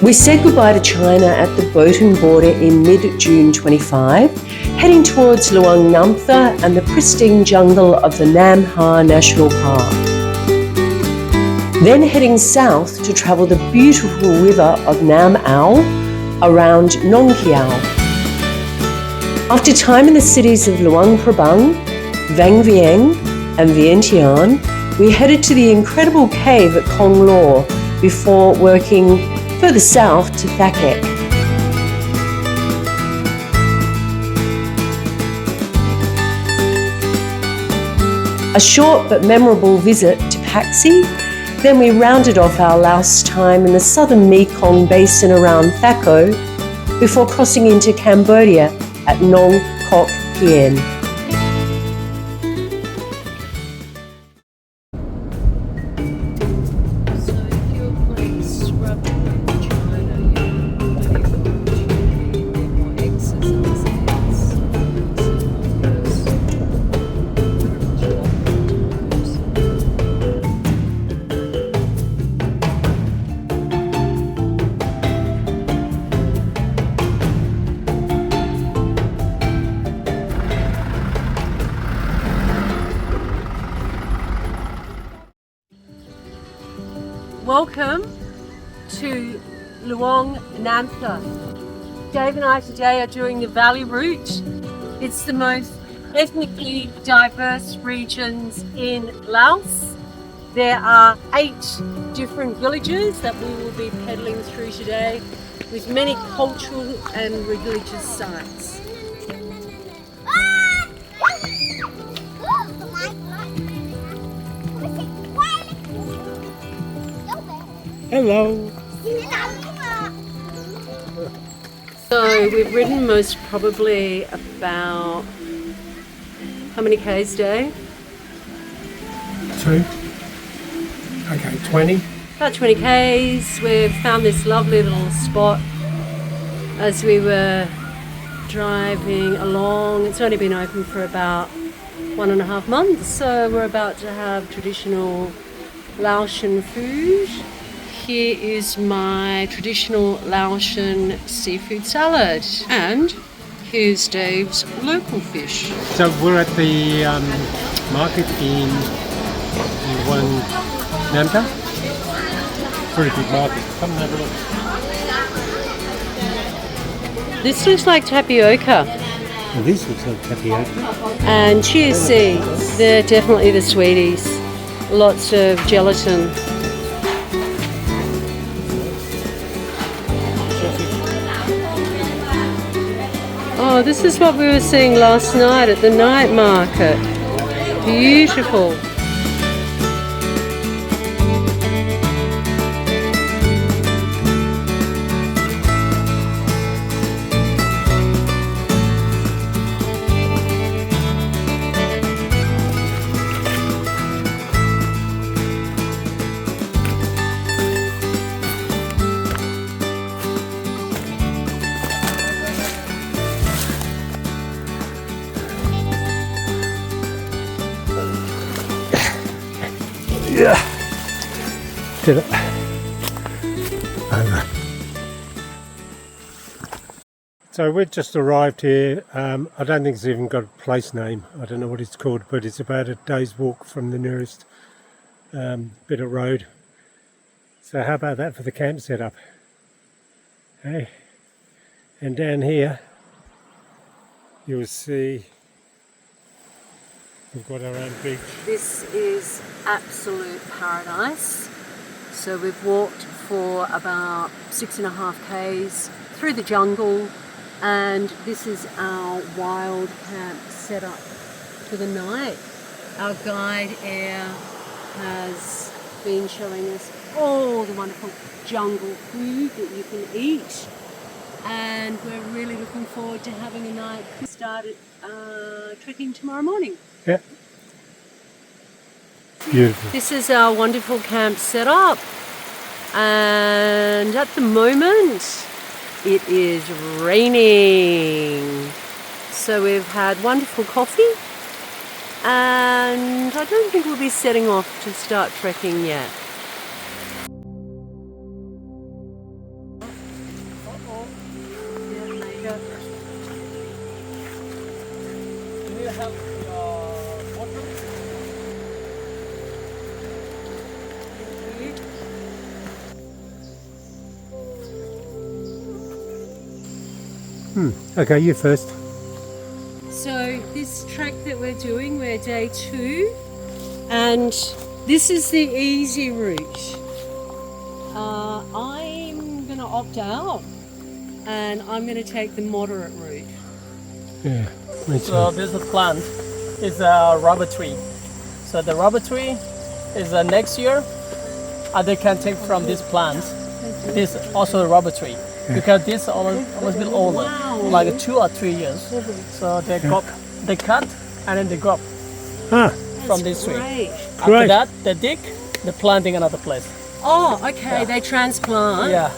We said goodbye to China at the Botan border in mid-June 25, heading towards Luang Namha and the pristine jungle of the Namha National Park. Then heading south to travel the beautiful river of Nam Ao around Nong Khiaw. After time in the cities of Luang Prabang, Vang Vieng and Vientiane, we headed to the incredible cave at Kong Lor before working further south to Thakek. A short but memorable visit to Paxi, then we rounded off our Laos time in the southern Mekong basin around Thaco before crossing into Cambodia at Nong Khiaw. Welcome to Luang Namha. Dave and I today are doing the valley route. It's the most ethnically diverse regions in Laos. There are 8 different villages that we will be pedaling through today with many cultural and religious sites. Hello. So we've ridden most probably about, how many Ks, Dave? 2. Okay, 20. About 20 Ks. We've found this lovely little spot as we were driving along. It's only been open for about 1.5 months, so we're about to have traditional Laotian food. Here is my traditional Laotian seafood salad, and here's Dave's local fish. So we're at the market in Luang Namha. Pretty big market. Come and have a look. This looks like tapioca. Well, this looks like tapioca. And chia seeds. They're definitely the sweeties. Lots of gelatin. Oh, this is what we were seeing last night at the night market. Beautiful. Yeah. Did it. Over. So we've just arrived here. I don't think it's even got a place name. I don't know what it's called, but it's about a day's walk from the nearest bit of road. So how about that for the camp setup? Hey, and down here you'll see we've got our own beach. This is absolute paradise. So we've walked for about 6.5 Ks through the jungle, and this is our wild camp set up for the night. Our guide Air has been showing us all the wonderful jungle food that you can eat, and we're really looking forward to having a night. We started trekking tomorrow morning. Yeah. Beautiful. This is our wonderful camp setup, and at the moment it is raining. So we've had wonderful coffee, and I don't think we'll be setting off to start trekking yet. Okay, you first. So this trek that we're doing, we're day 2, and this is the easy route. I'm going to opt out, and I'm going to take the moderate route. Yeah, me too. So this plant is a rubber tree. So the rubber tree is next year, they can take from this plant. This also a rubber tree because this almost bit older, like 2 or 3 years. So they cut and then they grow from this tree. Great. After that, they dig, they planting another place. Oh, okay, they transplant. Yeah.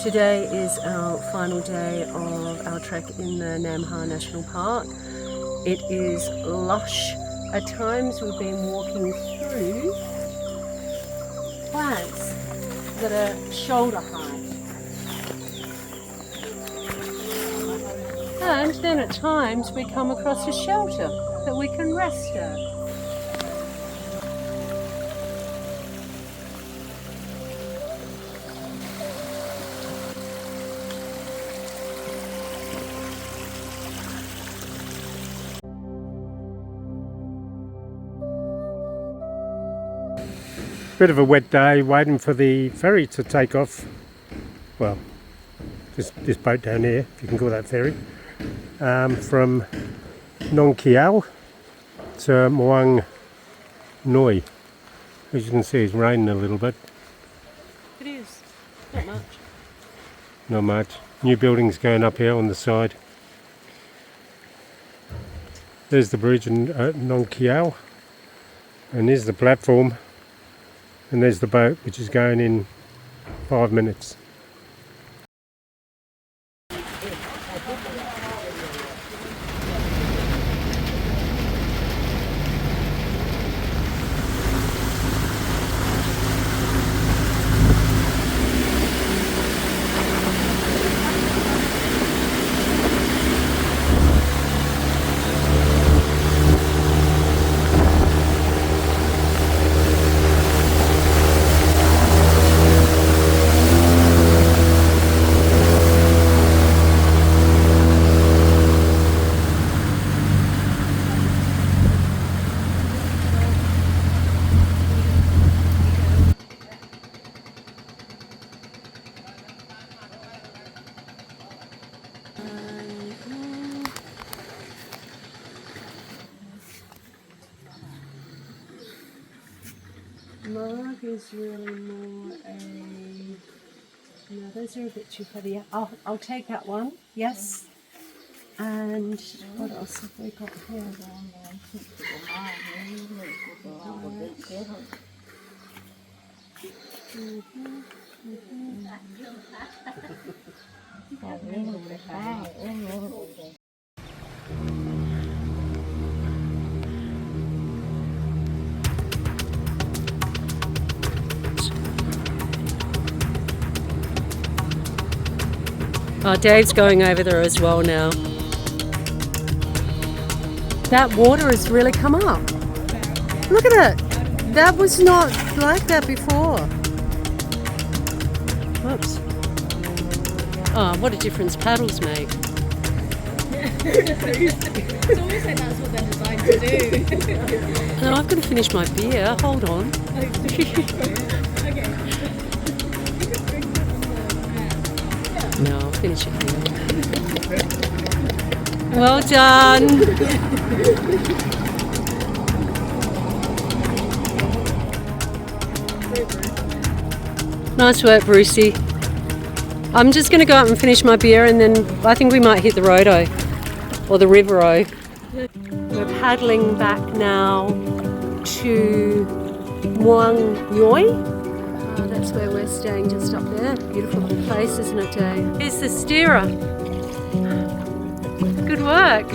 Today is our final day of our trek in the Namha National Park. It is lush. At times we've been walking through plants that are shoulder height. And then at times we come across a shelter that we can rest at. Bit of a wet day, waiting for the ferry to take off. Well, this boat down here, if you can call that ferry, from Nong Khiaw to Muang Noi. As you can see, it's raining a little bit. It is. Not much. Not much. New buildings going up here on the side. There's the bridge in Nong Khiaw, and here's the platform. And there's the boat, which is going in 5 minutes. Marg is really more a... No, those are a bit too heavy. I'll take that one, yes. And what else have we got here? Oh, Dave's going over there as well now. That water has really come up. Look at it. That was not like that before. Whoops. Oh, what a difference paddles make. It's almost like that's what they're designed to do. No, I've got to finish my beer. Hold on. No, I'll finish it here. Well done. Nice work, Brucey. I'm just going to go out and finish my beer, and then I think we might hit the roado or the river-o. We're paddling back now to Muang Noi. That's where we're staying, just up there. Beautiful little place, isn't it, Dave? Here's the steerer. Good work.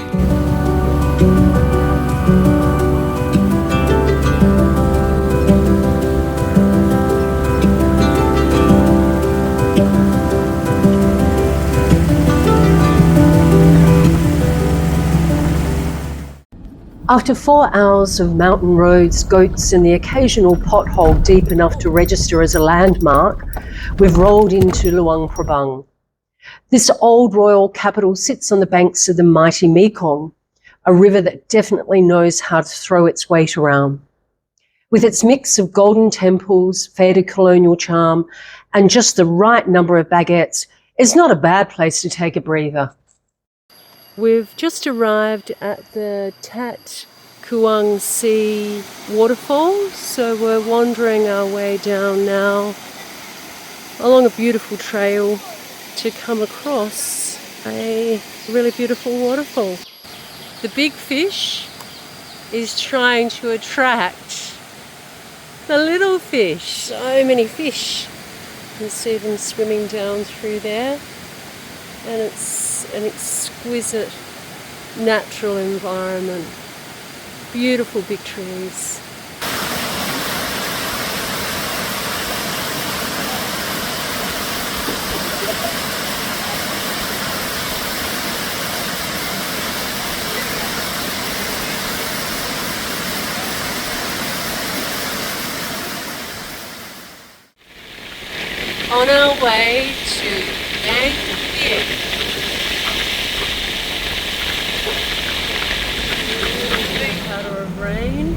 After 4 hours of mountain roads, goats, and the occasional pothole deep enough to register as a landmark, we've rolled into Luang Prabang. This old royal capital sits on the banks of the mighty Mekong, a river that definitely knows how to throw its weight around. With its mix of golden temples, faded colonial charm, and just the right number of baguettes, it's not a bad place to take a breather. We've just arrived at the Tat Kuang Si Waterfalls, so we're wandering our way down now along a beautiful trail to come across a really beautiful waterfall. The big fish is trying to attract the little fish. So many fish. You can see them swimming down through there, and it's an exquisite natural environment. Beautiful big trees. On our way to Vang Vieng. Big powder of rain.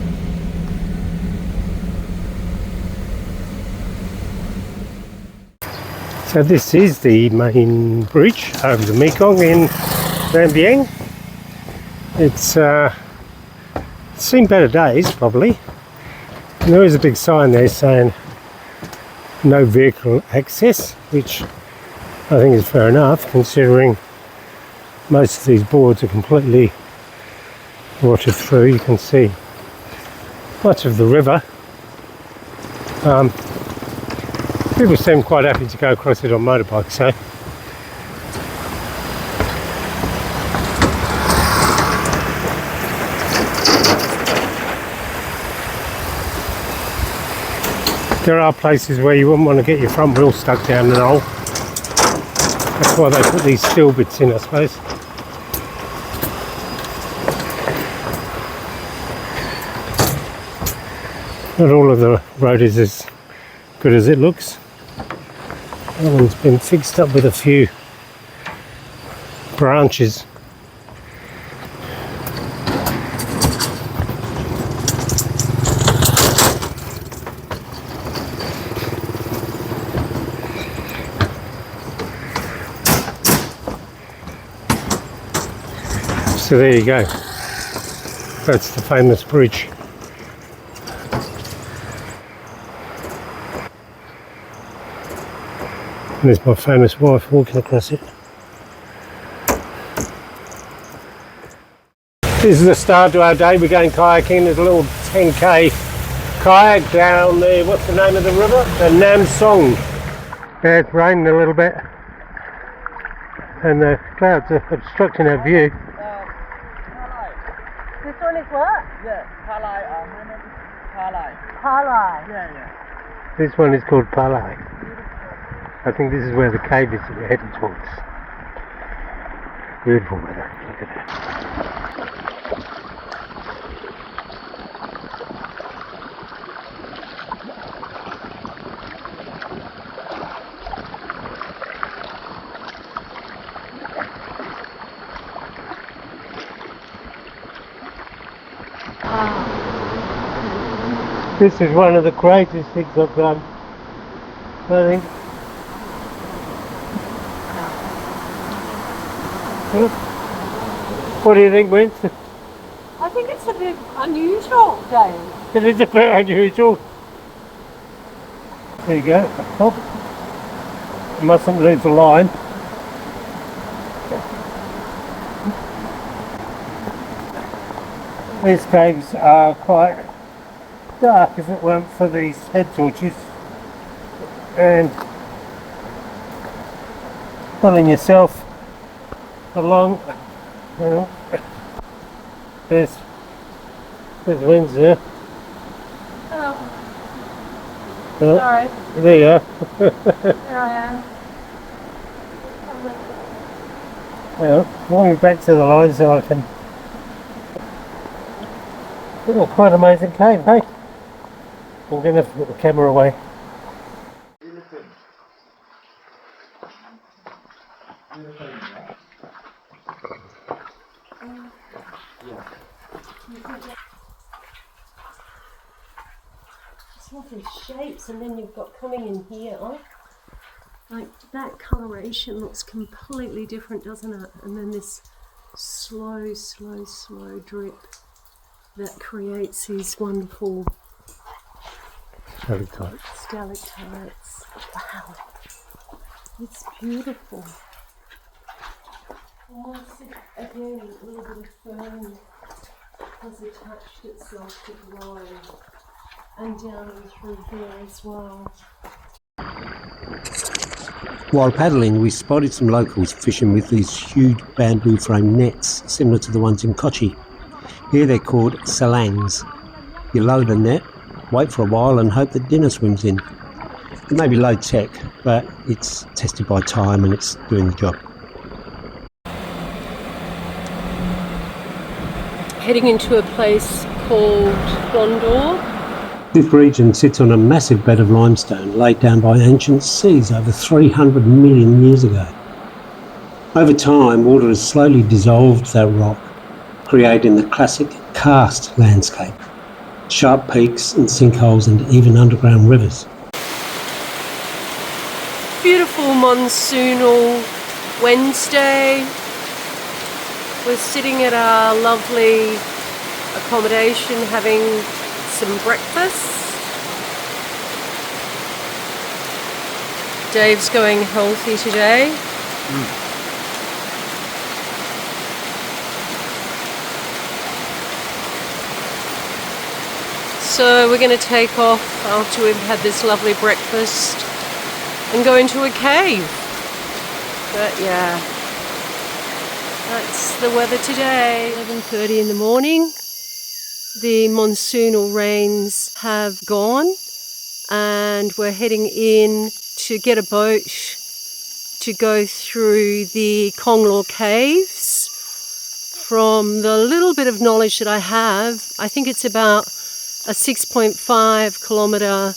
So this is the main bridge over the Mekong in Vang Vieng. It's seen better days probably. And there is a big sign there saying no vehicle access, which I think is fair enough considering most of these boards are completely watered through. You can see much of the river. People seem quite happy to go across it on motorbikes, so there are places where you wouldn't want to get your front wheel stuck down an hole. That's why they put these steel bits in, I suppose. Not all of the road is as good as it looks. That one's been fixed up with a few branches. So there you go. That's the famous bridge. And there's my famous wife walking across it. This is the start to our day. We're going kayaking. There's a little 10k kayak down there. What's the name of the river? The Nam Song. Yeah, it's raining a little bit. And the clouds are obstructing our view. This one is what? Yeah, Palai. My name is Palai. Palai. Yeah. This one is called Palai. I think this is where the cave is that we're heading towards. Beautiful weather. Look at that. This is one of the greatest things I've done, I think. What do you think, Win? I think it's a bit unusual, Dave. It is a bit unusual. There you go. Oh. You mustn't lose the line. These caves are quite dark if it weren't for these head torches, and pulling yourself along. You know, there's winds there. Oh, Oh, sorry. there you are. There I am. Well, walking back to the line so I can Oh, quite amazing cave, hey? I'm going to put the camera away. It's lovely shapes, and then you've got coming in here, like that coloration looks completely different, doesn't it? And then this slow, slow, slow drip that creates these wonderful stalactites. Wow, it's beautiful. Almost again, a little bit of fern has attached itself to the line, and down and through here as well. While paddling, we spotted some locals fishing with these huge bamboo frame nets, similar to the ones in Kochi. Here they're called salangs. You load a net, wait for a while and hope that dinner swims in. It may be low tech, but it's tested by time and it's doing the job. Heading into a place called Kong Lor. This region sits on a massive bed of limestone laid down by ancient seas over 300 million years ago. Over time, water has slowly dissolved that rock, creating the classic karst landscape, sharp peaks and sinkholes and even underground rivers. Beautiful monsoonal Wednesday. We're sitting at our lovely accommodation having some breakfast. Dave's going healthy today. So we're going to take off after we've had this lovely breakfast and go into a cave. But yeah, that's the weather today. 11:30 in the morning. The monsoonal rains have gone and we're heading in to get a boat to go through the Kong Lor caves. From the little bit of knowledge that I have, I think it's about a 6.5 kilometre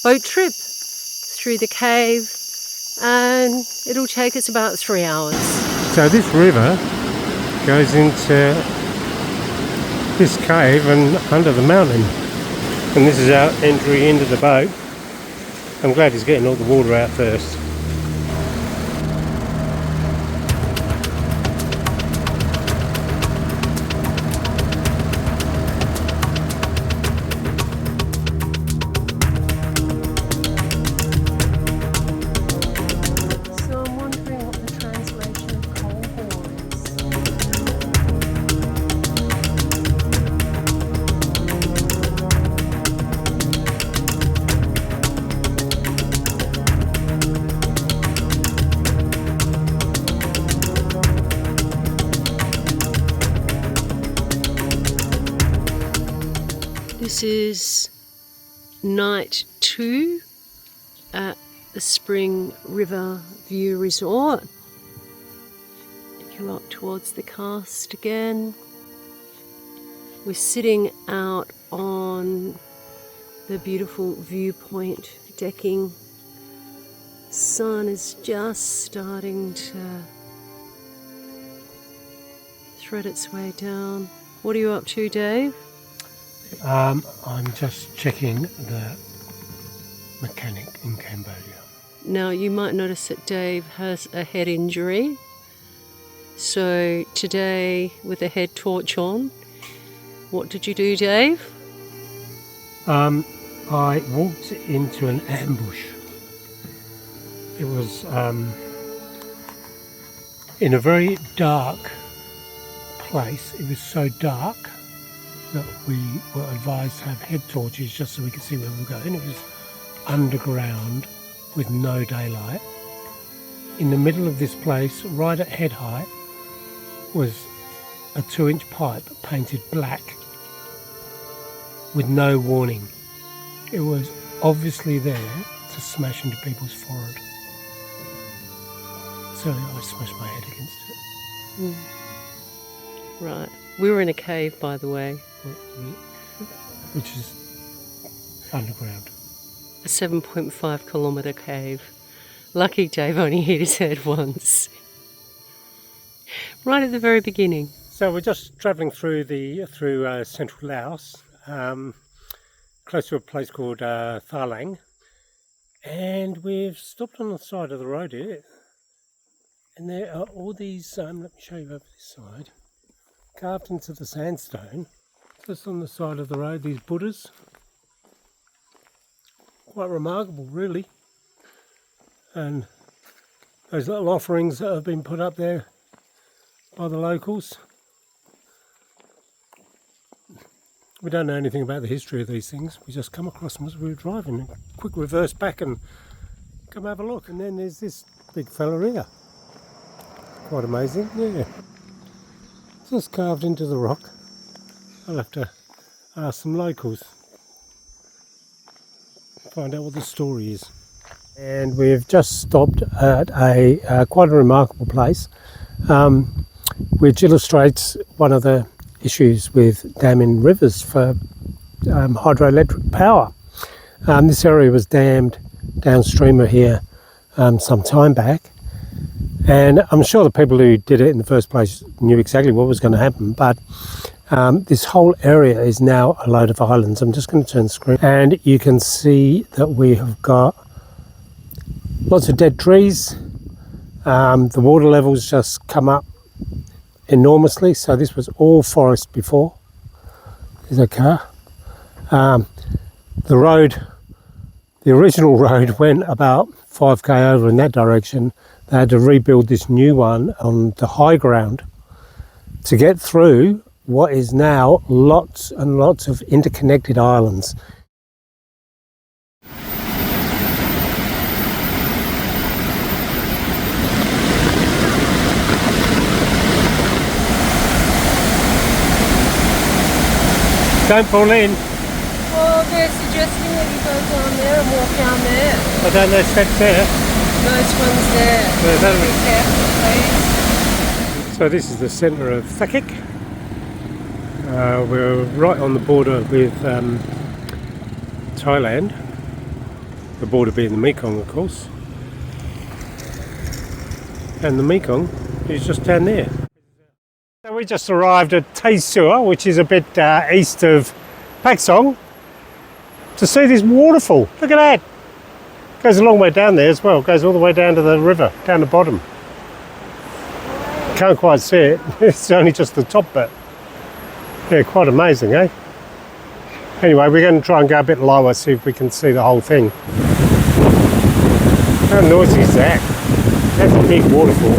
boat trip through the cave, and it'll take us about 3 hours. So this river goes into this cave and under the mountain, and this is our entry into the boat. I'm glad he's getting all the water out first. So I'm wondering what the translation of Kong Lor is. This is night 2 at the Spring River View Resort. Come up towards the cast again. We're sitting out on the beautiful viewpoint decking. Sun is just starting to thread its way down. What are you up to, Dave? I'm just checking the mechanic in Cambodia. Now, you might notice that Dave has a head injury. So today, with a head torch on, what did you do, Dave? I walked into an ambush. It was in a very dark place. It was so dark that we were advised to have head torches just so we could see where we were going. It was underground with no daylight. In the middle of this place, right at head height, was a 2-inch pipe painted black with no warning. It was obviously there to smash into people's forehead. So I smashed my head against it. Right. We were in a cave, by the way. which is underground. A 7.5 kilometre cave. Lucky Dave only hit his head once. Right at the very beginning. So we're just travelling through central Laos, close to a place called Thalang, and we've stopped on the side of the road here, and there are all these, let me show you over this side, carved into the sandstone, just on the side of the road, these Buddhas. Quite remarkable, really. And those little offerings that have been put up there by the locals. We don't know anything about the history of these things. We just come across them as we were driving. A quick reverse back and come have a look. And then there's this big fella here. Quite amazing, yeah. Just carved into the rock. I'll have to ask some locals. Find out what the story is. And we've just stopped at a quite a remarkable place, which illustrates one of the issues with damming rivers for hydroelectric power. This area was dammed downstream of here some time back, and I'm sure the people who did it in the first place knew exactly what was going to happen, but this whole area is now a load of islands. I'm just going to turn the screen, and you can see that we have got lots of dead trees. The water levels just come up enormously, so this was all forest before. There's a car. The road, the original road went about 5k over in that direction. They had to rebuild this new one on the high ground to get through what is now lots and lots of interconnected islands. Don't fall in. Well, they're suggesting that you go down there and walk down there. I don't know steps there. Those ones there. Be careful, please. So this is the centre of Thakik. We're right on the border with Thailand. The border being the Mekong, of course. And the Mekong is just down there. So we just arrived at Tay Sua, which is a bit east of Pak Song, to see this waterfall. Look at that. Goes a long way down there as well. Goes all the way down to the river, down the bottom. Can't quite see it. It's only just the top bit. Yeah, quite amazing, eh? Anyway, we're going to try and go a bit lower, see if we can see the whole thing. How noisy is that? That's a big waterfall.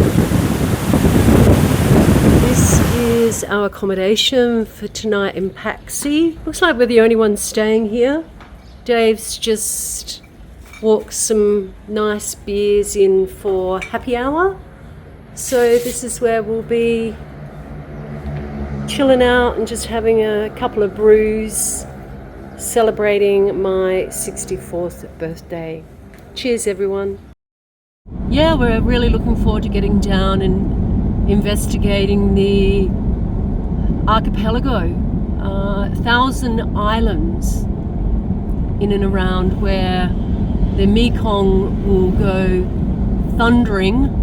This is our accommodation for tonight in Paxi. Looks like we're the only ones staying here. Dave's just walked some nice beers in for happy hour. So this is where we'll be chilling out and just having a couple of brews, celebrating my 64th birthday. Cheers, everyone. Yeah, we're really looking forward to getting down and investigating the archipelago, 1,000 islands in and around where the Mekong will go thundering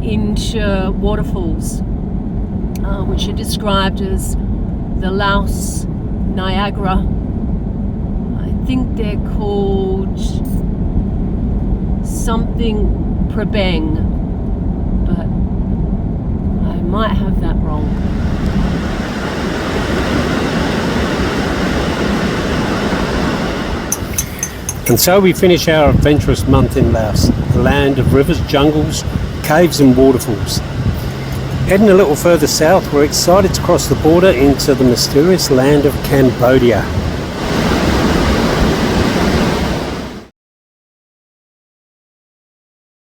into waterfalls, which are described as the Laos Niagara. I think they're called something Prabang, but I might have that wrong. And so we finish our adventurous month in Laos, the land of rivers, jungles, caves and waterfalls. Heading a little further south, we're excited to cross the border into the mysterious land of Cambodia.